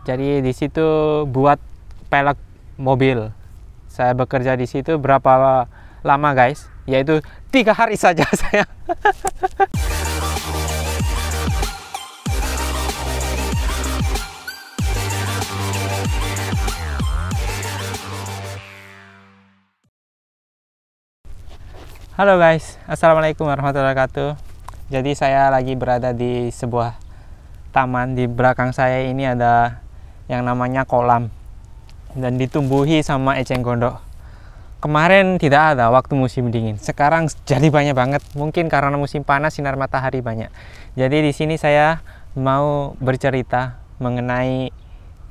Jadi di situ buat pelek mobil. Saya bekerja di situ berapa lama guys? Yaitu 3 hari saja saya. Halo guys, assalamualaikum warahmatullahi wabarakatuh. Jadi saya lagi berada di sebuah taman. Di belakang saya ini ada yang namanya kolam dan ditumbuhi sama eceng gondok. Kemarin tidak ada waktu musim dingin, sekarang jadi banyak banget. Mungkin karena musim panas sinar matahari banyak. Jadi di sini saya mau bercerita mengenai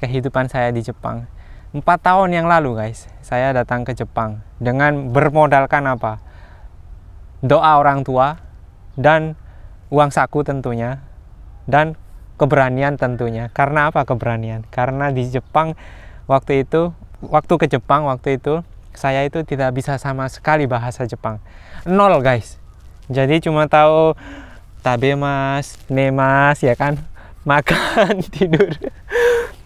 kehidupan saya di Jepang. 4 tahun yang lalu guys, saya datang ke Jepang dengan bermodalkan apa? Doa orang tua dan uang saku tentunya, dan keberanian tentunya. Karena apa keberanian? Karena di Jepang waktu ke Jepang waktu itu saya itu tidak bisa sama sekali bahasa Jepang, nol guys. Jadi cuma tahu tabemas, nemas, ya kan, makan, tidur.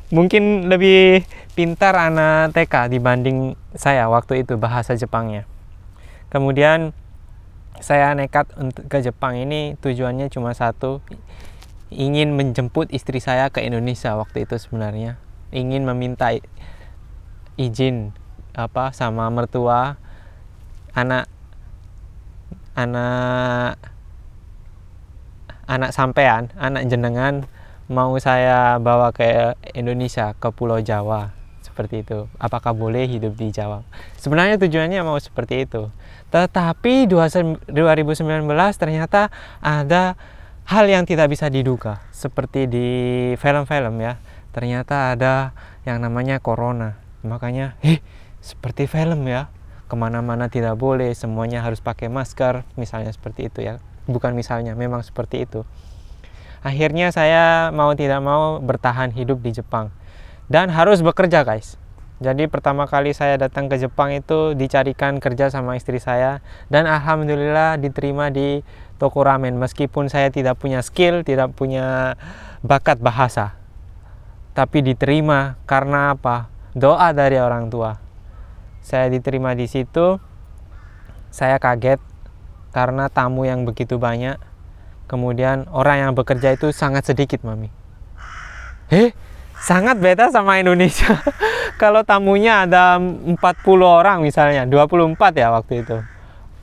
Mungkin lebih pintar anak TK dibanding saya waktu itu bahasa Jepangnya. Kemudian saya nekat untuk ke Jepang ini tujuannya cuma satu, ingin menjemput istri saya ke Indonesia waktu itu. Sebenarnya ingin meminta izin sama mertua anak sampean, anak jenengan mau saya bawa ke Indonesia, ke Pulau Jawa, seperti itu. Apakah boleh hidup di Jawa? Sebenarnya tujuannya mau seperti itu. Tetapi 2019 ternyata ada hal yang tidak bisa diduga. Seperti di film-film ya, ternyata ada yang namanya corona. Makanya seperti film ya, kemana-mana tidak boleh, semuanya harus pakai masker, misalnya seperti itu ya. Bukan misalnya, memang seperti itu. Akhirnya saya mau tidak mau bertahan hidup di Jepang dan harus bekerja guys. Jadi pertama kali saya datang ke Jepang itu dicarikan kerja sama istri saya, dan alhamdulillah diterima di toko ramen. Meskipun saya tidak punya skill, tidak punya bakat bahasa, tapi diterima karena apa? Doa dari orang tua. Saya diterima di situ. Saya kaget karena tamu yang begitu banyak. Kemudian orang yang bekerja itu sangat sedikit, Mami. Sangat beda sama Indonesia. Kalau tamunya ada 40 orang misalnya, 24 ya waktu itu.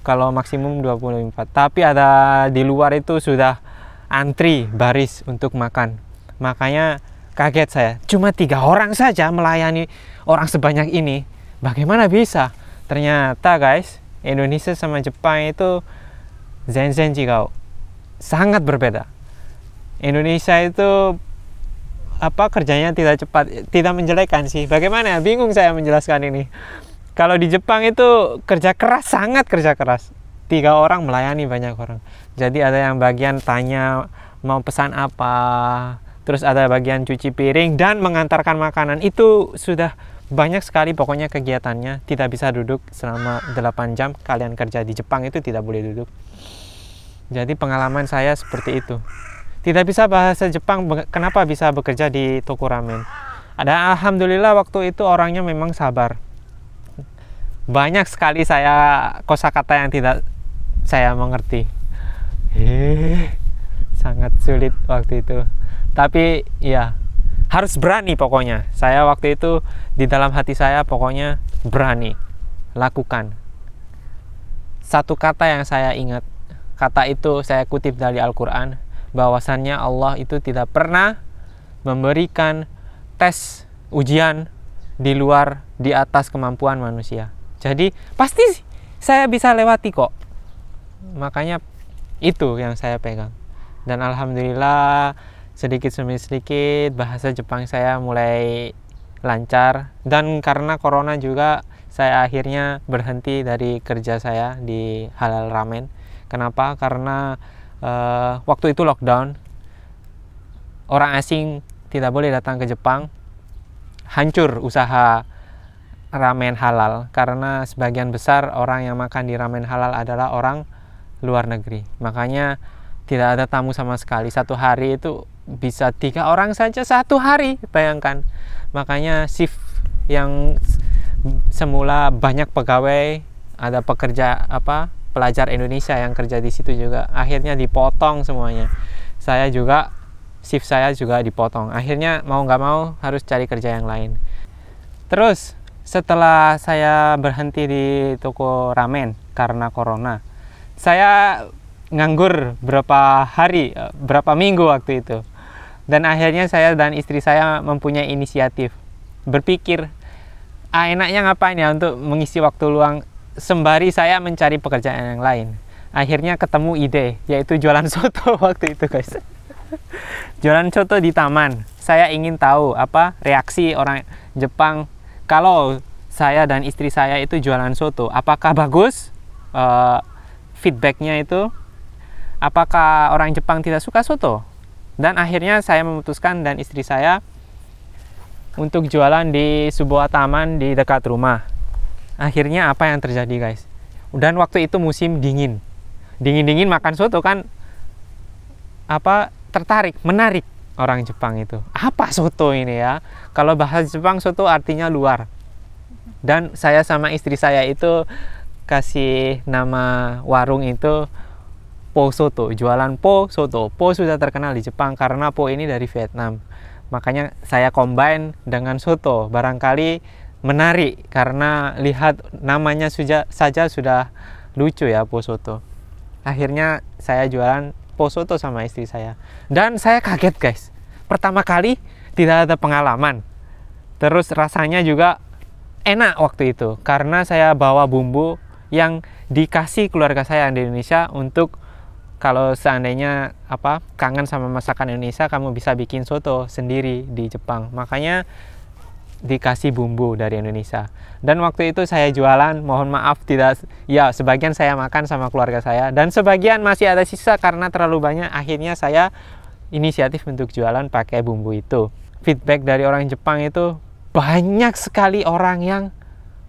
Kalau maksimum 24. Tapi ada di luar itu sudah antri baris untuk makan. Makanya kaget saya. Cuma 3 orang saja melayani orang sebanyak ini. Bagaimana bisa? Ternyata guys, Indonesia sama Jepang itu zenzen jigau. Sangat berbeda. Indonesia itu kerjanya tidak cepat, tidak menjelekan sih. Bagaimana? Bingung saya menjelaskan ini. Kalau di Jepang itu kerja keras, sangat kerja keras. 3 orang melayani banyak orang. Jadi ada yang bagian tanya mau pesan apa, terus ada bagian cuci piring dan mengantarkan makanan. Itu sudah banyak sekali pokoknya kegiatannya. Tidak bisa duduk selama 8 jam. Kalian kerja di Jepang itu tidak boleh duduk. Jadi pengalaman saya seperti itu. Tidak bisa bahasa Jepang, kenapa bisa bekerja di toko ramen? Ada alhamdulillah waktu itu orangnya memang sabar. Banyak sekali saya kosakata yang tidak saya mengerti. Sangat sulit waktu itu. Tapi ya harus berani pokoknya. Saya waktu itu di dalam hati saya pokoknya berani lakukan. Satu kata yang saya ingat, kata itu saya kutip dari Al-Quran, bahwasannya Allah itu tidak pernah memberikan tes ujian di luar, di atas kemampuan manusia. Jadi pasti saya bisa lewati kok. Makanya itu yang saya pegang. Dan alhamdulillah sedikit demi sedikit bahasa Jepang saya mulai lancar. Dan karena corona juga saya akhirnya berhenti dari kerja saya di Halal Ramen. Kenapa? Karena waktu itu lockdown, orang asing tidak boleh datang ke Jepang. Hancur usaha ramen halal karena sebagian besar orang yang makan di ramen halal adalah orang luar negeri. Makanya tidak ada tamu sama sekali. Satu hari itu bisa 3 orang saja satu hari, bayangkan. Makanya shift yang semula banyak pegawai, ada pekerja pelajar Indonesia yang kerja di situ juga, akhirnya dipotong semuanya. Saya juga, shift saya juga dipotong. Akhirnya mau nggak mau harus cari kerja yang lain. Terus setelah saya berhenti di toko ramen karena corona, saya nganggur berapa minggu waktu itu. Dan akhirnya saya dan istri saya mempunyai inisiatif, berpikir, enaknya ngapain ya untuk mengisi waktu luang sembari saya mencari pekerjaan yang lain. Akhirnya ketemu ide, yaitu jualan soto waktu itu, guys. Jualan soto di taman. Saya ingin tahu apa reaksi orang Jepang kalau saya dan istri saya itu jualan soto. Apakah bagus feedbacknya itu? Apakah orang Jepang tidak suka soto? Dan akhirnya saya memutuskan dan istri saya untuk jualan di sebuah taman di dekat rumah. Akhirnya apa yang terjadi, guys? Dan waktu itu musim dingin. Dingin-dingin makan soto kan menarik orang Jepang itu. Apa soto ini ya? Kalau bahasa Jepang soto artinya luar. Dan saya sama istri saya itu kasih nama warung itu Po Soto, jualan Po Soto. Po sudah terkenal di Jepang karena Po ini dari Vietnam. Makanya saya combine dengan soto. Barangkali menarik karena lihat namanya saja sudah lucu ya, Po Soto. Akhirnya saya jualan Po Soto sama istri saya. Dan saya kaget, guys. Pertama kali tidak ada pengalaman. Terus rasanya juga enak waktu itu karena saya bawa bumbu yang dikasih keluarga saya di Indonesia untuk kalau seandainya kangen sama masakan Indonesia, kamu bisa bikin soto sendiri di Jepang. Makanya dikasih bumbu dari Indonesia. Dan waktu itu saya jualan, mohon maaf sebagian saya makan sama keluarga saya dan sebagian masih ada sisa karena terlalu banyak. Akhirnya saya inisiatif untuk jualan pakai bumbu itu. Feedback dari orang Jepang itu banyak sekali orang yang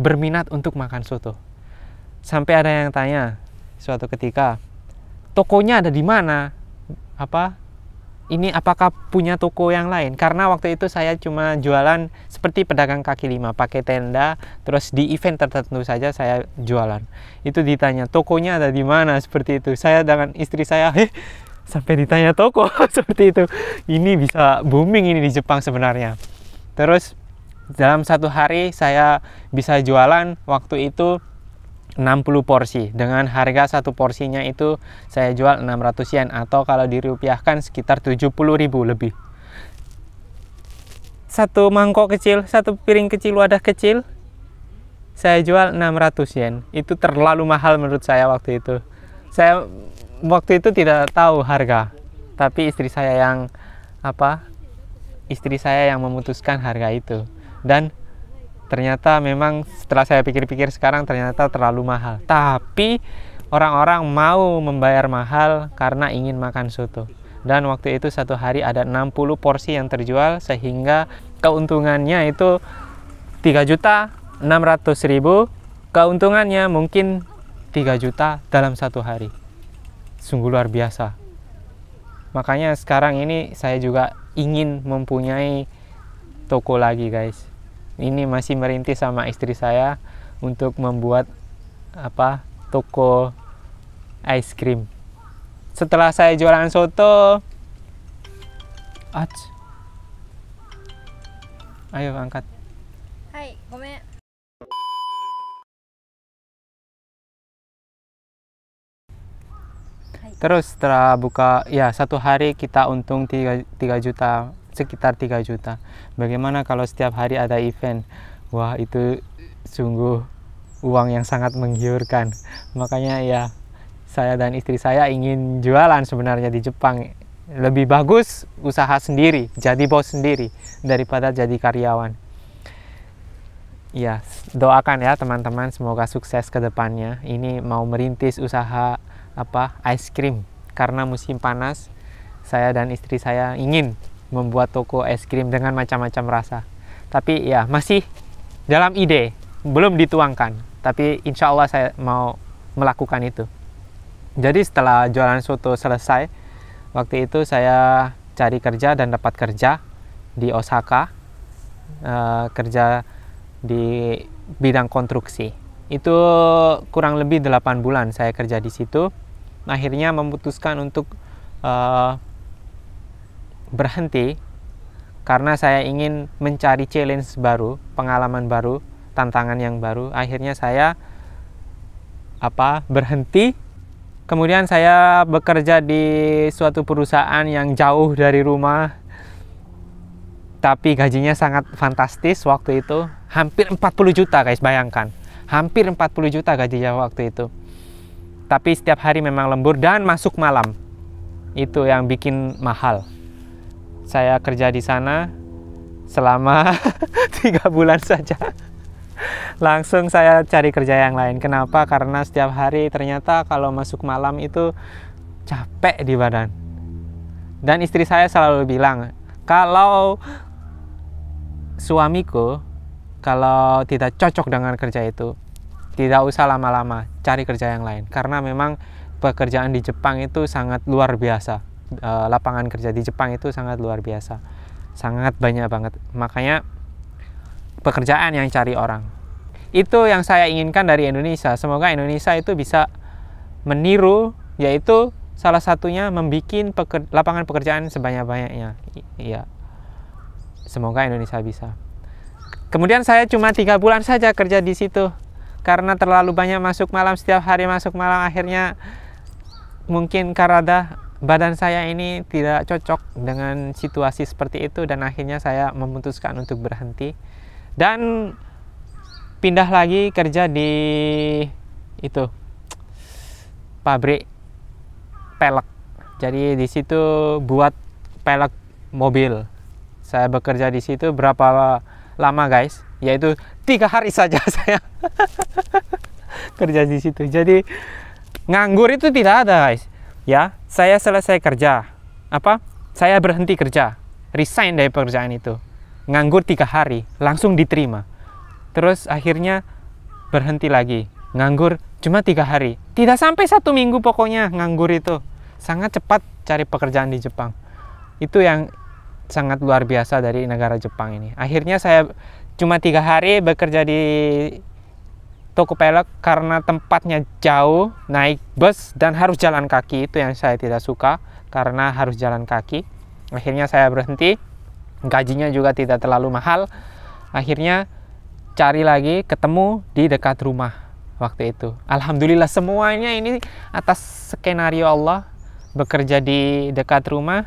berminat untuk makan soto. Sampai ada yang tanya suatu ketika, tokonya ada di mana? Apakah punya toko yang lain? Karena waktu itu saya cuma jualan seperti pedagang kaki lima, pakai tenda, terus di event tertentu saja saya jualan. Itu ditanya, tokonya ada di mana? Seperti itu. Saya dengan istri saya, sampai ditanya toko seperti itu. Ini bisa booming ini di Jepang sebenarnya. Terus dalam satu hari saya bisa jualan waktu itu 60 porsi. Dengan harga satu porsinya itu saya jual 600 yen atau kalau dirupiahkan sekitar 70.000 lebih. Satu mangkok kecil, satu piring kecil, wadah kecil saya jual 600 yen. Itu terlalu mahal menurut saya waktu itu. Saya waktu itu tidak tahu harga, tapi istri saya yang memutuskan harga itu. Dan ternyata memang setelah saya pikir-pikir sekarang ternyata terlalu mahal. Tapi orang-orang mau membayar mahal karena ingin makan soto. Dan waktu itu satu hari ada 60 porsi yang terjual sehingga keuntungannya itu 3.600.000. Keuntungannya mungkin 3 juta dalam satu hari. Sungguh luar biasa. Makanya sekarang ini saya juga ingin mempunyai toko lagi, guys. Ini masih merintis sama istri saya untuk membuat toko ice cream. Setelah saya jualan soto, ayo angkat. Hai, gomen. Terus setelah buka, satu hari kita untung 3 juta, sekitar 3 juta. Bagaimana kalau setiap hari ada event? Wah, itu sungguh uang yang sangat menggiurkan. Makanya saya dan istri saya ingin jualan sebenarnya di Jepang. Lebih bagus usaha sendiri, jadi bos sendiri daripada jadi karyawan. Doakan ya teman-teman, semoga sukses ke depannya. Ini mau merintis usaha ice cream karena musim panas. Saya dan istri saya ingin membuat toko es krim dengan macam-macam rasa. Tapi masih dalam ide, belum dituangkan. Tapi insya Allah saya mau melakukan itu. Jadi setelah jualan soto selesai, waktu itu saya cari kerja dan dapat kerja di Osaka, kerja di bidang konstruksi. Itu kurang lebih 8 bulan saya kerja di situ. Akhirnya memutuskan untuk berhenti karena saya ingin mencari challenge baru, pengalaman baru, tantangan yang baru. Akhirnya saya berhenti. Kemudian saya bekerja di suatu perusahaan yang jauh dari rumah, tapi gajinya sangat fantastis waktu itu. Hampir 40 juta guys, bayangkan. Hampir 40 juta gajinya waktu itu. Tapi setiap hari memang lembur dan masuk malam. Itu yang bikin mahal. Saya kerja di sana selama 3 bulan saja. Langsung saya cari kerja yang lain. Kenapa? Karena setiap hari ternyata kalau masuk malam itu capek di badan. Dan istri saya selalu bilang, kalau suamiku kalau tidak cocok dengan kerja itu, tidak usah lama-lama, cari kerja yang lain. Karena memang pekerjaan di Jepang itu sangat luar biasa. Lapangan kerja di Jepang itu sangat luar biasa. Sangat banyak banget. Makanya pekerjaan yang cari orang. Itu yang saya inginkan dari Indonesia. Semoga Indonesia itu bisa meniru, yaitu salah satunya membuat lapangan pekerjaan sebanyak-banyaknya. Iya. Semoga Indonesia bisa. Kemudian saya cuma 3 bulan saja kerja di situ. Karena terlalu banyak masuk malam, setiap hari masuk malam, akhirnya mungkin karena badan saya ini tidak cocok dengan situasi seperti itu, dan akhirnya saya memutuskan untuk berhenti dan pindah lagi kerja di itu pabrik pelek. Jadi di situ buat pelek mobil. Saya bekerja di situ berapa lama guys? Yaitu 3 hari saja saya kerja di situ. Jadi nganggur itu tidak ada guys. Ya, saya selesai kerja. Saya berhenti kerja, resign dari pekerjaan itu. Nganggur 3 hari, langsung diterima. Terus akhirnya berhenti lagi, nganggur cuma 3 hari. Tidak sampai 1 minggu pokoknya nganggur itu. Sangat cepat cari pekerjaan di Jepang. Itu yang sangat luar biasa dari negara Jepang ini. Akhirnya saya cuma 3 hari bekerja di toko pelek karena tempatnya jauh, naik bus dan harus jalan kaki. Itu yang saya tidak suka, karena harus jalan kaki. Akhirnya saya berhenti. Gajinya juga tidak terlalu mahal. Akhirnya cari lagi, ketemu di dekat rumah waktu itu. Alhamdulillah semuanya ini atas skenario Allah. Bekerja di dekat rumah.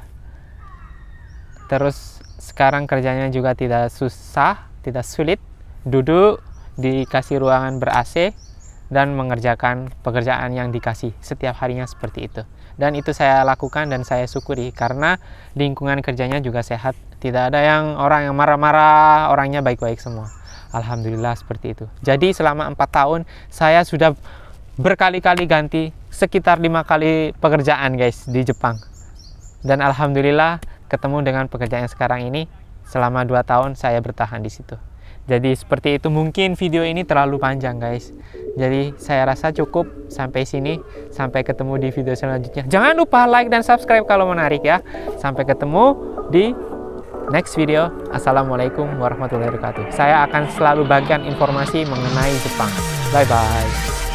Terus sekarang kerjanya juga tidak susah, tidak sulit. Duduk, dikasih ruangan ber-AC, dan mengerjakan pekerjaan yang dikasih setiap harinya seperti itu. Dan itu saya lakukan dan saya syukuri karena lingkungan kerjanya juga sehat. Tidak ada orang yang marah-marah, orangnya baik-baik semua. Alhamdulillah seperti itu. Jadi selama 4 tahun saya sudah berkali-kali ganti, sekitar 5 kali pekerjaan guys di Jepang. Dan alhamdulillah ketemu dengan pekerjaan yang sekarang ini. Selama 2 tahun saya bertahan di situ. Jadi seperti itu. Mungkin video ini terlalu panjang guys. Jadi saya rasa cukup sampai sini. Sampai ketemu di video selanjutnya. Jangan lupa like dan subscribe kalau menarik ya. Sampai ketemu di next video. Assalamualaikum warahmatullahi wabarakatuh. Saya akan selalu bagikan informasi mengenai Jepang. Bye bye.